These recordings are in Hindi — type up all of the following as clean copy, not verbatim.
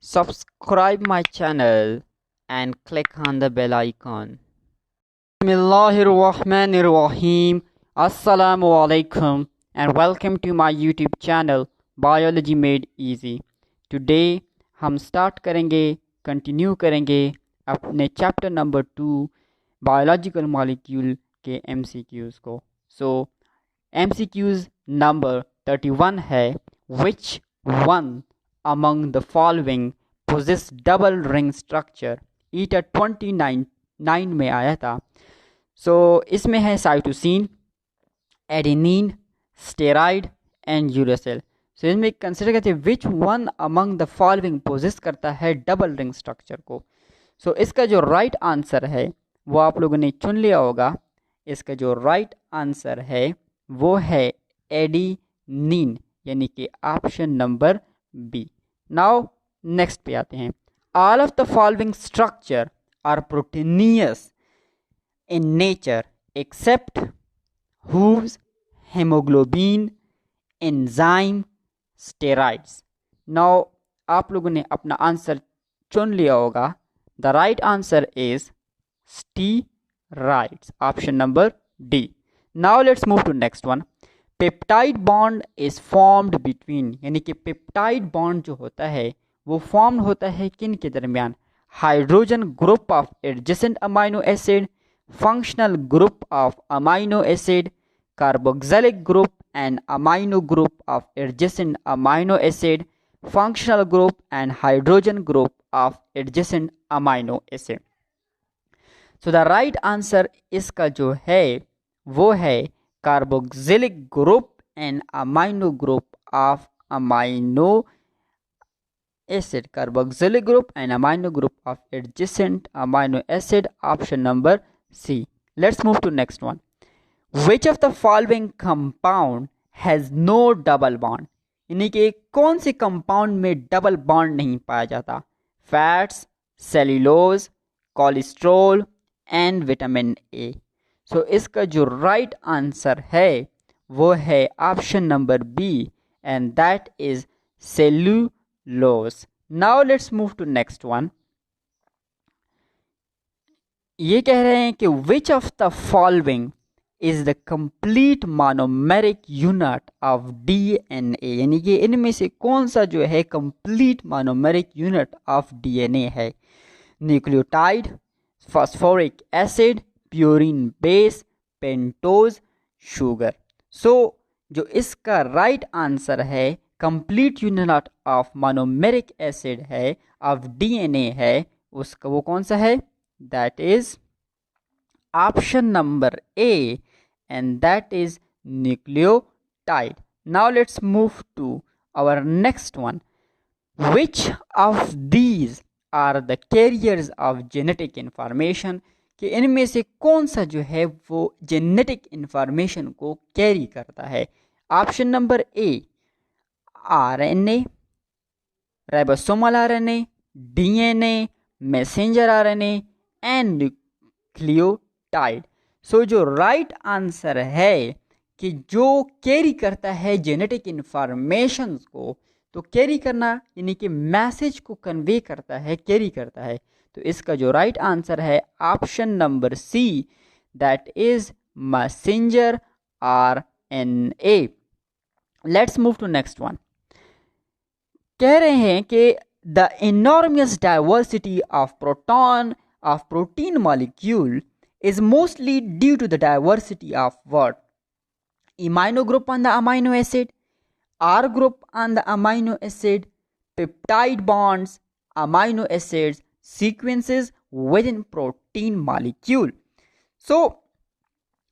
Subscribe my channel and click on the bell icon. Bismillahirrahmanirrahim. Assalamu alaikum and welcome to my YouTube channel Biology Made Easy. Today हम स्टार्ट करेंगे कंटिन्यू करेंगे अपने चैप्टर नंबर 2 बायोलॉजिकल मॉलिक्यूल के MCQs को. सो MCQs नंबर 31 है which one among the following possess double ring structure. ETEA 29 में आया था. इसमें है cytosine, adenine, steroid and uracil. इसमें कंसिडर करते हैं which one among the following possesses करता है डबल रिंग स्ट्रक्चर को. इसका जो राइट आंसर है वो आप लोगों ने चुन लिया होगा. इसका जो राइट आंसर है वो है एडेनिन, यानी कि option number B. Now next पे आते हैं. All of the following structure are proteinaceous in nature except hooves, haemoglobin, enzyme, steroids. Now आप लोगों ने अपना आंसर चुन लिया होगा. The right answer is steroids, option number D. Now let's move to next one. Peptide bond is formed between, यानी कि पेप्टाइड बॉन्ड जो होता है वो फॉर्म होता है किन के दरमियान? Hydrogen group of adjacent amino acid, functional group of amino acid, carboxylic group and amino group of adjacent amino acid, functional group and hydrogen group of adjacent amino acid. So the right answer इसका जो है वो है carboxylic group and amino group of amino acid. Carboxylic group and amino group of adjacent amino acid, option number C. Let's move to next one. Which of the following compound has no double bond? यानी कि कौन से कंपाउंड में डबल बॉन्ड नहीं पाया जाता? Fats, cellulose, cholesterol and vitamin A. इसका जो राइट आंसर है वो है option number B and that is cellulose. Now let's move to next one. ये कह रहे हैं कि which of the following is the complete monomeric unit of DNA, यानी कि इनमें से कौन सा जो है complete monomeric unit of DNA है? Nucleotide, phosphoric acid, purine base, pentose, sugar. जो इसका राइट आंसर है complete unit of monomeric acid है ऑफ डीएनए है, उसका वो कौन सा है? That is option number A and that is nucleotide. Now let's move to our next one. Which of these are the carriers of genetic information, कि इनमें से कौन सा जो है वो जेनेटिक इंफॉर्मेशन को कैरी करता है? Option number A RNA, ribosomal RNA, DNA, messenger RNA and nucleotide. जो राइट आंसर है कि जो कैरी करता है जेनेटिक इंफॉर्मेशन को, तो कैरी करना यानी कि मैसेज को कन्वे करता है, कैरी करता है. इसका जो राइट आंसर है option number C that is messenger RNA. Let's move to next one. कह रहे हैं कि the enormous diversity of protein molecule is mostly due to the diversity of what? Imino group on the amino acid, R group on the amino acid, peptide bonds, amino acids, sequences within protein molecule.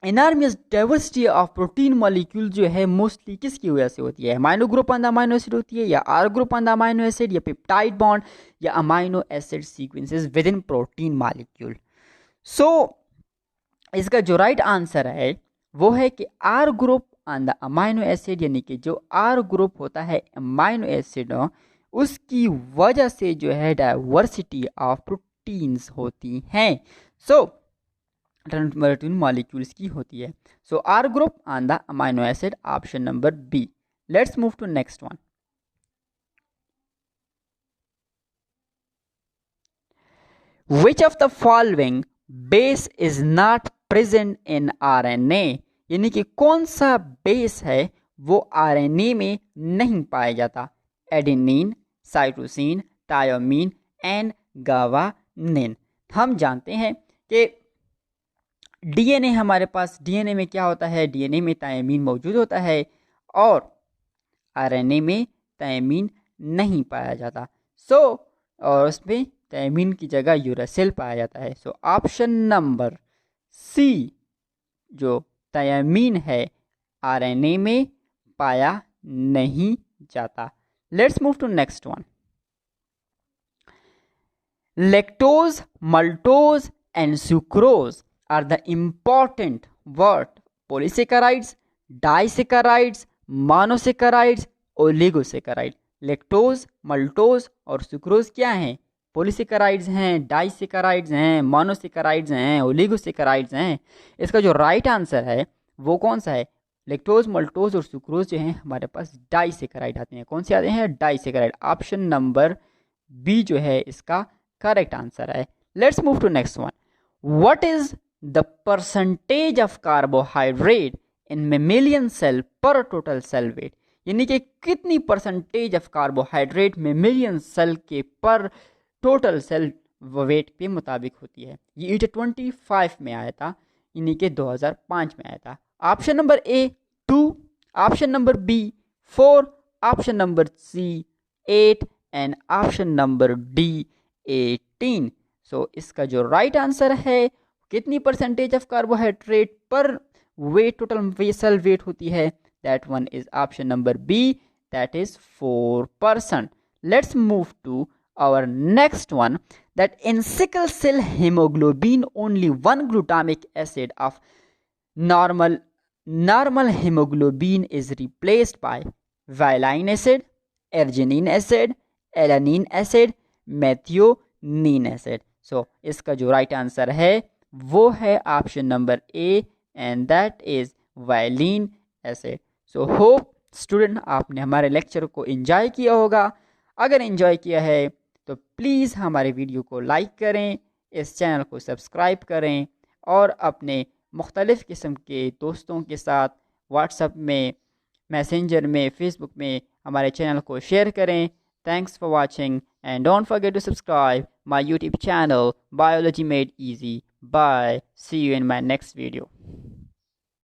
Enormous diversity of protein molecule जो है मोस्टली किसकी वजह से होती है? Amino group on the amino acid होती है, या R group on the amino acid, या पेप्टाइड बॉन्ड, या amino acid sequences within protein molecule. इसका जो राइट आंसर है वो है कि R group on the amino acid, यानी कि जो आर ग्रुप होता है अमाइनो एसिड उसकी वजह से जो है डाइवर्सिटी ऑफ प्रोटीन्स होती हैं. प्रोटीन मॉलिक्यूल्स की होती है. R group on the amino acid, option number B. Let's move to next one. Which of the following base is not present in RNA, यानी कि कौन सा बेस है वो आरएनए में नहीं पाया जाता। Adenine, cytosine, thymine and guanine. हम जानते हैं कि डीएनए हमारे पास, डीएनए में क्या होता है, डीएनए में थायोमीन मौजूद होता है और आरएनए में थायोमीन नहीं पाया जाता। और उसमें थायोमीन की जगह यूरासिल पाया जाता है। ऑप्शन नंबर सी जो थायोमीन है आरएनए में पाया नहीं जाता। Let's move to next one. Lactose, maltose and sucrose are the important what polysaccharides, disaccharides, monosaccharides, oligosaccharides। Lactose, maltose और सुक्रोज क्या हैं? पोलिसेकेराइड्स हैं, डाइसेकेराइड्स हैं, मोनोसेकेराइड्स हैं, ओलिगोसेकेराइड्स हैं। इसका जो राइट आंसर है वो कौन सा है? लैक्टोज, maltose और सुक्रोज जो हैं हमारे पास डाइसेकेराइड आते हैं। कौन से आते हैं? डाइसेकेराइड। ऑप्शन नंबर बी जो है इसका करेक्ट आंसर है। Let's move to next one. What is the percentage of carbohydrate in mammalian cell per total cell weight, यानी कि कितनी percentage of carbohydrate mammalian cell के पर टोटल सेल वेट के मुताबिक होती है। ये ETEA 25 में आया था, यानी कि 2005 में आया था। Option number A 2, option number B 4, option number C 8 and option number D 18। इसका जो राइट आंसर है कितनी percentage of carbohydrate per weight total cell weight होती है, that one is option number B, that is 4%। Let's move to our next one, that in sickle cell hemoglobin only one glutamic acid of normal hemoglobin is replaced by valine acid, arginine acid, alanine acid, methionine acid। इसका जो राइट आंसर है वो है option number A and that is violin acid. Hope student आपने हमारे लेक्चर को एंजॉय किया होगा। अगर एंजॉय किया है तो प्लीज़ हमारे वीडियो को लाइक करें, इस चैनल को सब्सक्राइब करें और अपने मुख्तलिफ़ किस्म के दोस्तों के साथ व्हाट्सएप में, मैसेंजर में, फेसबुक में हमारे चैनल को शेयर करें। Thanks for watching and don't forget to subscribe my YouTube channel biology made easy. Bye, see you in my next video.